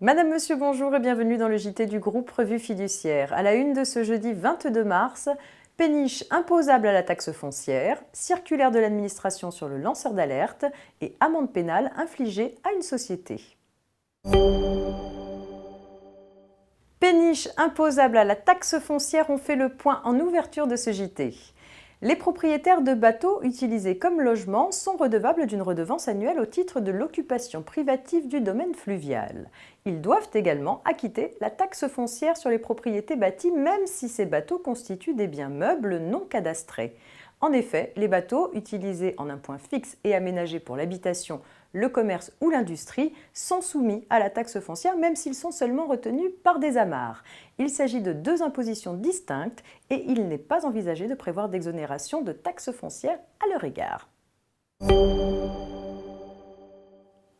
Madame, Monsieur, bonjour et bienvenue dans le JT du groupe Revue Fiduciaire. À la une de ce jeudi 22 mars, péniche imposable à la taxe foncière, circulaire de l'administration sur le lanceur d'alerte et amende pénale infligée à une société. Péniche imposable à la taxe foncière, on fait le point en ouverture de ce JT. Les propriétaires de bateaux utilisés comme logement sont redevables d'une redevance annuelle au titre de l'occupation privative du domaine fluvial. Ils doivent également acquitter la taxe foncière sur les propriétés bâties même si ces bateaux constituent des biens meubles non cadastrés. En effet, les bateaux utilisés en un point fixe et aménagés pour l'habitation, le commerce ou l'industrie sont soumis à la taxe foncière même s'ils sont seulement retenus par des amarres. Il s'agit de deux impositions distinctes et il n'est pas envisagé de prévoir d'exonération de taxe foncière à leur égard.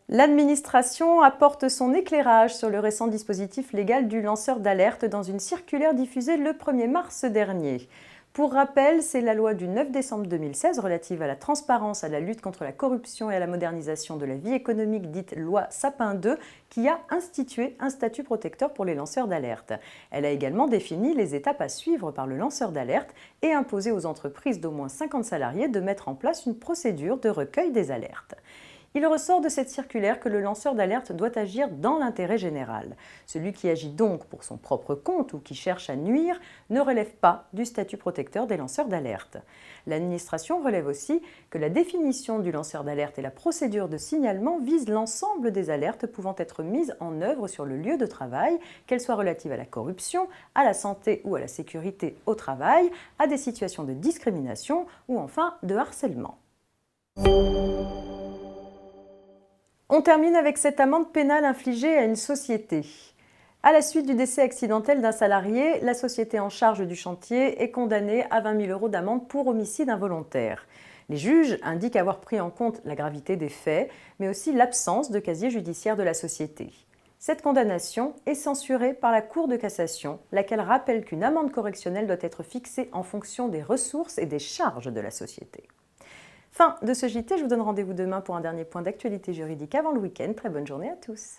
L'administration apporte son éclairage sur le récent dispositif légal du lanceur d'alerte dans une circulaire diffusée le 1er mars dernier. Pour rappel, c'est la loi du 9 décembre 2016 relative à la transparence, à la lutte contre la corruption et à la modernisation de la vie économique, dite loi Sapin 2, qui a institué un statut protecteur pour les lanceurs d'alerte. Elle a également défini les étapes à suivre par le lanceur d'alerte et imposé aux entreprises d'au moins 50 salariés de mettre en place une procédure de recueil des alertes. Il ressort de cette circulaire que le lanceur d'alerte doit agir dans l'intérêt général. Celui qui agit donc pour son propre compte ou qui cherche à nuire ne relève pas du statut protecteur des lanceurs d'alerte. L'administration relève aussi que la définition du lanceur d'alerte et la procédure de signalement visent l'ensemble des alertes pouvant être mises en œuvre sur le lieu de travail, qu'elles soient relatives à la corruption, à la santé ou à la sécurité au travail, à des situations de discrimination ou enfin de harcèlement. On termine avec cette amende pénale infligée à une société. À la suite du décès accidentel d'un salarié, la société en charge du chantier est condamnée à 20 000 € d'amende pour homicide involontaire. Les juges indiquent avoir pris en compte la gravité des faits, mais aussi l'absence de casier judiciaire de la société. Cette condamnation est censurée par la Cour de cassation, laquelle rappelle qu'une amende correctionnelle doit être fixée en fonction des ressources et des charges de la société. Fin de ce JT, je vous donne rendez-vous demain pour un dernier point d'actualité juridique avant le week-end. Très bonne journée à tous.